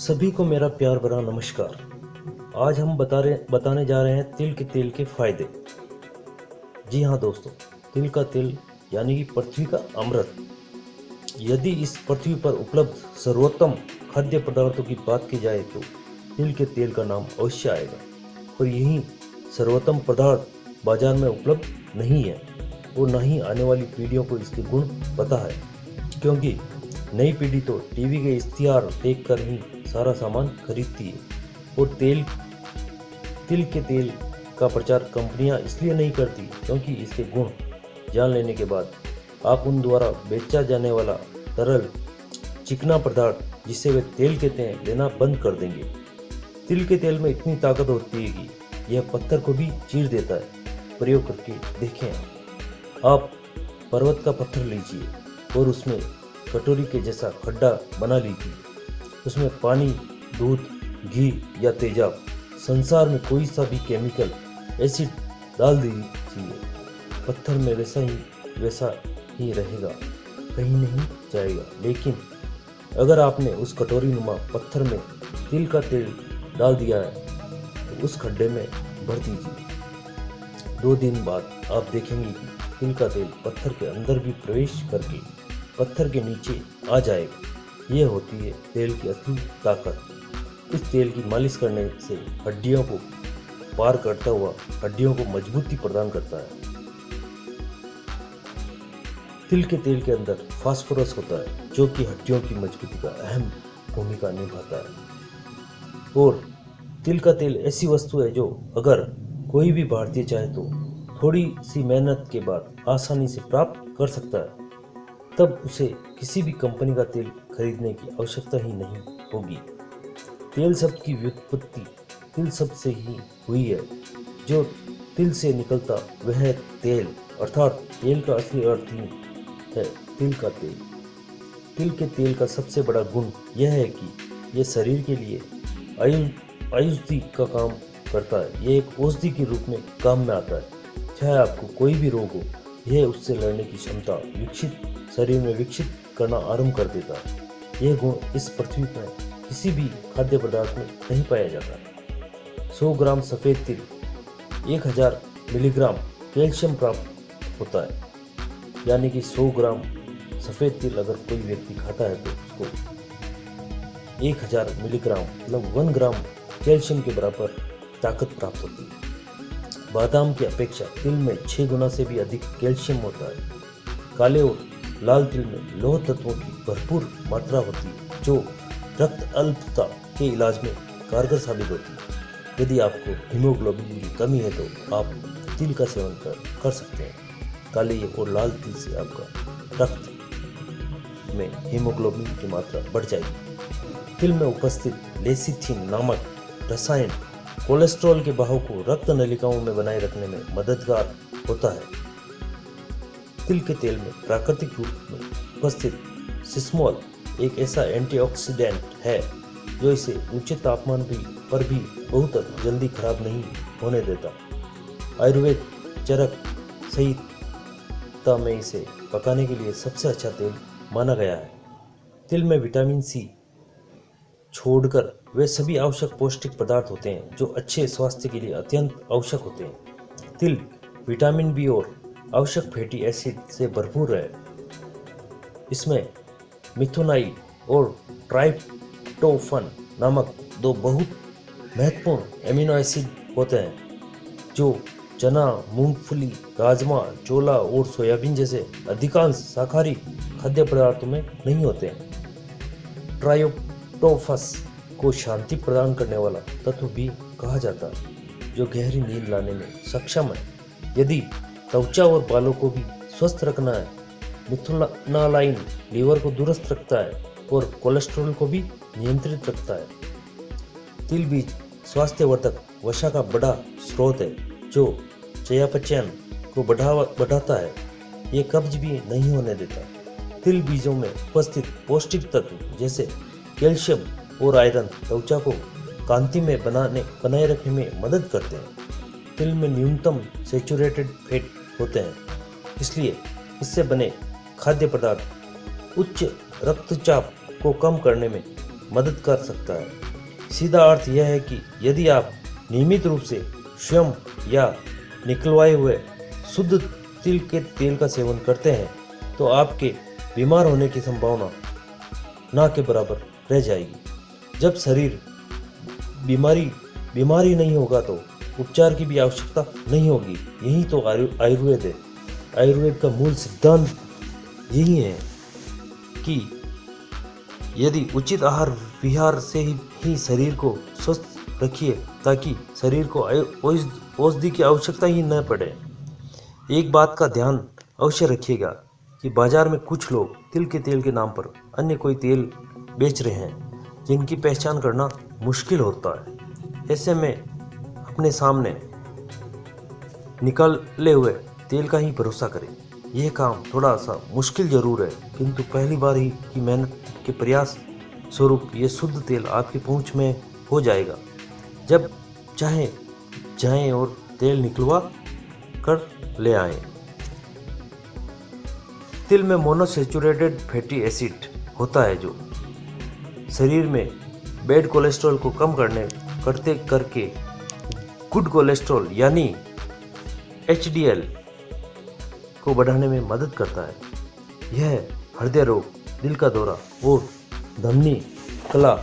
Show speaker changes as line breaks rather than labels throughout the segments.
सभी को मेरा प्यार भरा नमस्कार। आज हम बताने जा रहे हैं तिल के तेल के फायदे। जी हाँ दोस्तों, तिल का तेल यानी कि पृथ्वी का अमृत। यदि इस पृथ्वी पर उपलब्ध सर्वोत्तम खाद्य पदार्थों की बात की जाए तो तिल के तेल का नाम अवश्य आएगा। और यही सर्वोत्तम पदार्थ बाजार में उपलब्ध नहीं है और न ही आने वाली पीढ़ियों को इसके गुण पता है, क्योंकि नई पीढ़ी तो टीवी के इश्तिहार देखकर ही सारा सामान खरीदती है। और तिल के तेल का प्रचार कंपनियां इसलिए नहीं करती क्योंकि इसके गुण जान लेने के बाद आप उन द्वारा बेचा जाने वाला तरल चिकना पदार्थ जिसे वे तेल कहते हैं लेना बंद कर देंगे। तिल के तेल में इतनी ताकत होती है कि यह पत्थर को भी चीर देता है। प्रयोग करके देखें। आप पर्वत का पत्थर लीजिए और उसमें कटोरी के जैसा खड्डा बना लीजिए। उसमें पानी, दूध, घी या तेजाब, संसार में कोई सा भी केमिकल एसिड डाल दीजिए, पत्थर में वैसा ही रहेगा, कहीं नहीं जाएगा। लेकिन अगर आपने उस कटोरी नुमा पत्थर में तिल का तेल डाल दिया है तो उस खड्डे में भर दीजिए। 2 दिन बाद आप देखेंगे कि तिल का तेल पत्थर के अंदर भी प्रवेश करके पत्थर के नीचे आ जाएगा। यह होती है तेल की असली ताकत। इस तेल की मालिश करने से हड्डियों को पार करता हुआ हड्डियों को मजबूती प्रदान करता है। तिल के तेल के अंदर फास्फोरस होता है जो कि हड्डियों की मजबूती का अहम भूमिका निभाता है। और तिल का तेल ऐसी वस्तु है जो अगर कोई भी भारतीय चाहे तो थोड़ी सी मेहनत के बाद आसानी से प्राप्त कर सकता है। तब उसे किसी भी कंपनी का तेल खरीदने की आवश्यकता ही नहीं होगी। तेल शब्द की व्युत्पत्ति तिल शब्द से ही हुई है। जो तिल से निकलता वह है तेल, अर्थात तेल का असली अर्थ ही है तिल का तेल। तिल के तेल का सबसे बड़ा गुण यह है कि यह शरीर के लिए औषधि का काम करता है। यह एक औषधि के रूप में काम में आता है। चाहे आपको कोई भी रोग हो, यह उससे लड़ने की क्षमता शरीर में विकसित करना आरंभ कर देता है। यह गुण इस पृथ्वी पर किसी भी खाद्य पदार्थ में नहीं पाया जाता। 100 ग्राम सफ़ेद तिल 1000 मिलीग्राम कैल्शियम प्राप्त होता है। यानी कि 100 ग्राम सफ़ेद तिल अगर कोई व्यक्ति खाता है तो उसको 1000 मिलीग्राम मतलब 1 ग्राम कैल्शियम के बराबर ताकत प्राप्त होती है। बादाम की अपेक्षा तिल में 6 गुना से भी अधिक कैल्शियम होता है। काले और लाल तिल में लौह तत्वों की भरपूर मात्रा होती है जो रक्त अल्पता के इलाज में कारगर साबित होती है। यदि आपको हीमोग्लोबिन की कमी है तो आप तिल का सेवन कर सकते हैं। काले और लाल तिल से आपका रक्त में हीमोग्लोबिन की मात्रा बढ़ जाएगी। तिल में उपस्थित लेसिथिन नामक रसायन कोलेस्ट्रॉल के बहाव को रक्त नलिकाओं में बनाए रखने में मददगार होता है। तिल के तेल में प्राकृतिक रूप में उपस्थित सिस्मोल एक ऐसा एंटीऑक्सीडेंट है जो इसे ऊंचे तापमान पर भी बहुत जल्दी खराब नहीं होने देता। आयुर्वेद चरक संहिता में इसे पकाने के लिए सबसे अच्छा तेल माना गया है। तिल में विटामिन सी छोड़कर वे सभी आवश्यक पौष्टिक पदार्थ होते हैं जो अच्छे स्वास्थ्य के लिए अत्यंत आवश्यक होते हैं। तिल विटामिन बी और आवश्यक फैटी एसिड से भरपूर है। इसमें मिथुनाइल और ट्राइप्टोफन नामक 2 बहुत महत्वपूर्ण एमिनो एसिड होते हैं जो चना, मूंगफली, राजमा, छोला और सोयाबीन जैसे अधिकांश शाकाहारी खाद्य पदार्थों में नहीं होते हैं। ट्राइप्टोफस को शांति प्रदान करने वाला तत्व भी कहा जाता है जो गहरी नींद लाने में सक्षम है। यदि त्वचा और बालों को भी स्वस्थ रखना है, मिथुनालाइन लीवर को दुरुस्त रखता है और कोलेस्ट्रॉल को भी नियंत्रित रखता है। तिल बीज स्वास्थ्यवर्धक वसा का बड़ा स्रोत है जो चयापचय को बढ़ाता है। ये कब्ज भी नहीं होने देता। तिल बीजों में उपस्थित पौष्टिक तत्व जैसे कैल्शियम और आयरन त्वचा को कांति में बनाए रखने में मदद करते हैं। तिल में न्यूनतम सैचुरेटेड फैट होते हैं, इसलिए इससे बने खाद्य पदार्थ उच्च रक्तचाप को कम करने में मदद कर सकता है। सीधा अर्थ यह है कि यदि आप नियमित रूप से स्वयं या निकलवाए हुए शुद्ध तिल के तेल का सेवन करते हैं तो आपके बीमार होने की संभावना ना के बराबर रह जाएगी। जब शरीर बीमारी नहीं होगा तो उपचार की भी आवश्यकता नहीं होगी। यही तो आयुर्वेद है। आयुर्वेद का मूल सिद्धांत यही है कि यदि उचित आहार विहार से ही शरीर को स्वस्थ रखिए ताकि शरीर को औषधि की आवश्यकता ही न पड़े। एक बात का ध्यान अवश्य रखिएगा कि बाजार में कुछ लोग तिल के तेल के नाम पर अन्य कोई तेल बेच रहे हैं जिनकी पहचान करना मुश्किल होता है। ऐसे में अपने सामने निकले हुए तेल का ही भरोसा करें। यह काम थोड़ा सा मुश्किल जरूर है, किंतु पहली बार ही की मेहनत के प्रयास स्वरूप ये शुद्ध तेल आपकी पहुंच में हो जाएगा। जब चाहे जाएं और तेल निकलवा कर ले आएं। तिल में मोनोसैचुरेटेड फैटी एसिड होता है जो शरीर में बैड कोलेस्ट्रॉल को कम करके गुड कोलेस्ट्रॉल यानी HDL को बढ़ाने में मदद करता है। यह हृदय रोग, दिल का दौरा और धमनी कला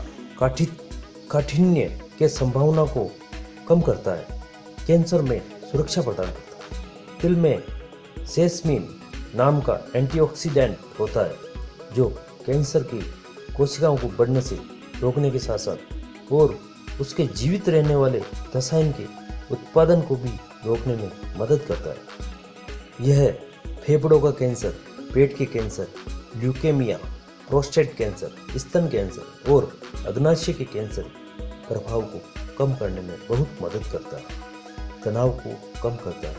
काठिन्य के संभावना को कम करता है। कैंसर में सुरक्षा प्रदान करता है। तिल में सेसमिन नाम का एंटीऑक्सीडेंट होता है जो कैंसर की कोशिकाओं को बढ़ने से रोकने के साथ साथ और उसके जीवित रहने वाले रसायन के उत्पादन को भी रोकने में मदद करता है। यह फेफड़ों का कैंसर, पेट के कैंसर, ल्यूकेमिया, प्रोस्टेट कैंसर, स्तन कैंसर और अग्नाशय के कैंसर प्रभाव को कम करने में बहुत मदद करता है। तनाव को कम करता है।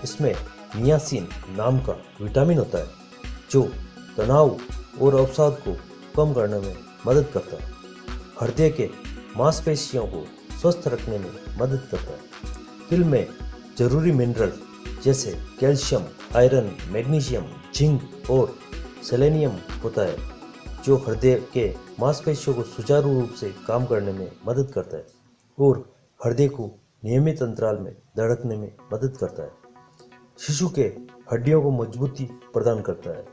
इसमें नियासिन नाम का विटामिन होता है जो तनाव और अवसाद को कम करने में मदद करता है। हृदय के मांसपेशियों को स्वस्थ रखने में मदद करता है। तिल में जरूरी मिनरल जैसे कैल्शियम, आयरन, मैग्नीशियम, जिंक और सेलेनियम होता है जो हृदय के मांसपेशियों को सुचारू रूप से काम करने में मदद करता है और हृदय को नियमित अंतराल में धड़कने में मदद करता है। शिशु के हड्डियों को मजबूती प्रदान करता है।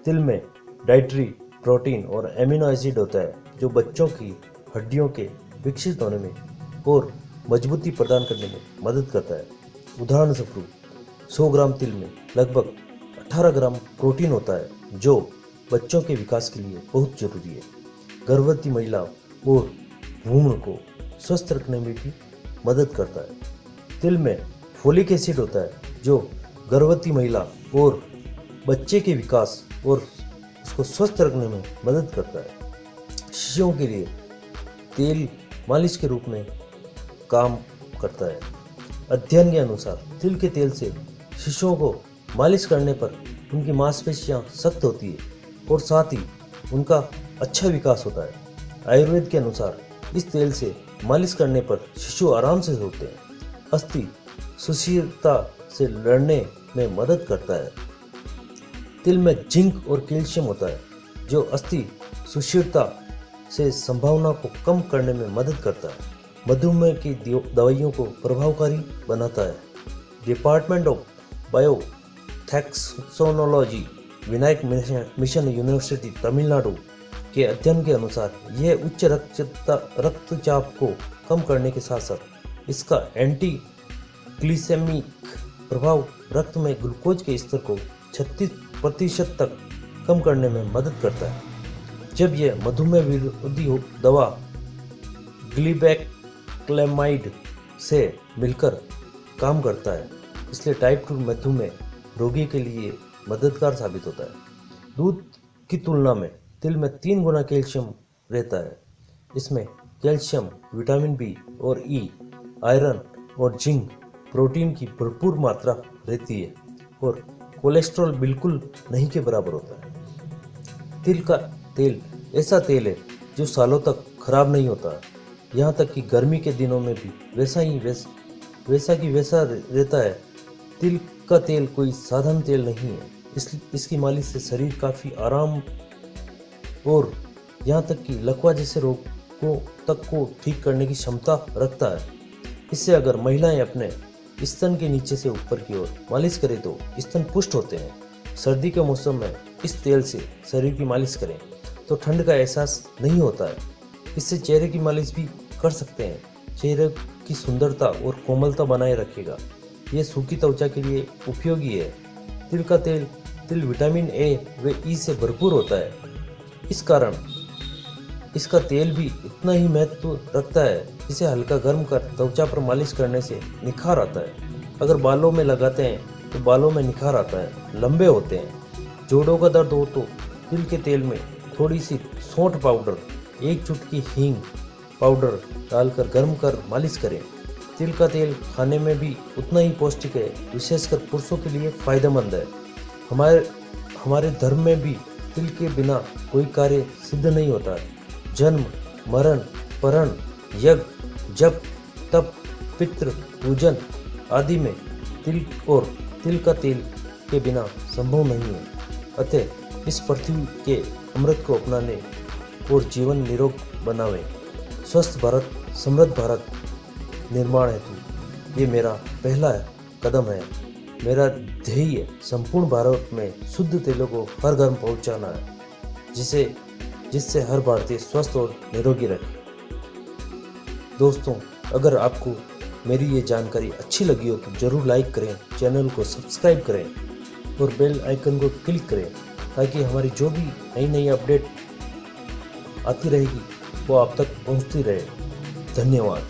तिल में डाइटरी प्रोटीन और एमिनो एसिड होता है जो बच्चों की हड्डियों के विकसित होने में और मजबूती प्रदान करने में मदद करता है। उदाहरण स्वरूप 100 ग्राम तिल में लगभग 18 ग्राम प्रोटीन होता है जो बच्चों के विकास के लिए बहुत जरूरी है। गर्भवती महिला और भ्रूण को स्वस्थ रखने में भी मदद करता है। तिल में फोलिक एसिड होता है जो गर्भवती महिला और बच्चे के विकास और उसको स्वस्थ रखने में मदद करता है। शिशुओं के लिए तेल मालिश के रूप में काम करता है। अध्ययन के अनुसार तिल के तेल से शिशुओं को मालिश करने पर उनकी मांसपेशियां सख्त होती है और साथ ही उनका अच्छा विकास होता है। आयुर्वेद के अनुसार इस तेल से मालिश करने पर शिशु आराम से सोते हैं। अस्थि सुशीलता से लड़ने में मदद करता है। तिल में जिंक और कैल्शियम होता है जो अस्थि सुशीलता से संभावना को कम करने में मदद करता है। मधुमेह की दवाइयों को प्रभावकारी बनाता है। Department of biotaxonology, Vinayaka mission university Tamil Nadu के अध्ययन के अनुसार यह उच्च रक्तचाप को कम करने के साथ साथ इसका एंटी ग्लिसेमिक प्रभाव रक्त में ग्लूकोज के स्तर को 36% तक कम करने में मदद करता है। जब यह मधुमेह विरोधी दवा ग्लिबेक्लेमाइड से मिलकर काम करता है, इसलिए टाइप 2 मधुमेह रोगी के लिए मददगार साबित होता है। दूध की तुलना में तिल में 3 गुना कैल्शियम रहता है। इसमें कैल्शियम, विटामिन बी और ई, आयरन और जिंक, प्रोटीन की भरपूर मात्रा रहती है और कोलेस्ट्रॉल बिल्कुल नहीं के बराबर होता है। तिल का तेल ऐसा तेल है जो सालों तक खराब नहीं होता, यहाँ तक कि गर्मी के दिनों में भी वैसा की वैसा रहता है। तिल का तेल कोई साधारण तेल नहीं है। इसकी मालिश से शरीर काफ़ी आराम और यहाँ तक कि लकवा जैसे रोगों तक को ठीक करने की क्षमता रखता है। इससे अगर महिलाएं अपने स्तन के नीचे से ऊपर की ओर मालिश करें तो स्तन पुष्ट होते हैं। सर्दी के मौसम में इस तेल से शरीर की मालिश करें तो ठंड का एहसास नहीं होता है। इससे चेहरे की मालिश भी कर सकते हैं। चेहरे की सुंदरता और कोमलता बनाए रखेगा। ये सूखी त्वचा के लिए उपयोगी है। तिल का तेल विटामिन ए व ई से भरपूर होता है। इस कारण इसका तेल भी इतना ही महत्व रखता है। इसे हल्का गर्म कर त्वचा पर मालिश करने से निखार आता है। अगर बालों में लगाते हैं तो बालों में निखार आता है, लंबे होते हैं। जोड़ों का दर्द हो तो तिल के तेल में थोड़ी सी सौंठ पाउडर, 1 चुटकी हींग पाउडर डालकर गर्म कर मालिश करें। तिल का तेल खाने में भी उतना ही पौष्टिक है, विशेषकर पुरुषों के लिए फायदेमंद है। हमारे धर्म में भी तिल के बिना कोई कार्य सिद्ध नहीं होता। जन्म, मरण, परण, यज्ञ, जप, तप, पितृ पूजन आदि में तिल का तेल के बिना संभव नहीं है। अतः इस पृथ्वी के अमृत को अपनाने और जीवन निरोग बनावें। स्वस्थ भारत, समृद्ध भारत निर्माण हेतु ये मेरा पहला कदम है। मेरा ध्येय संपूर्ण भारत में शुद्ध तेलों को हर घर पहुंचाना है, जिससे हर भारतीय स्वस्थ और निरोगी रहे। दोस्तों, अगर आपको मेरी ये जानकारी अच्छी लगी हो तो ज़रूर लाइक करें, चैनल को सब्सक्राइब करें और बेल आइकन को क्लिक करें ताकि हमारी जो भी नई अपडेट आती रहेगी वो आप तक पहुंचती रहे। धन्यवाद।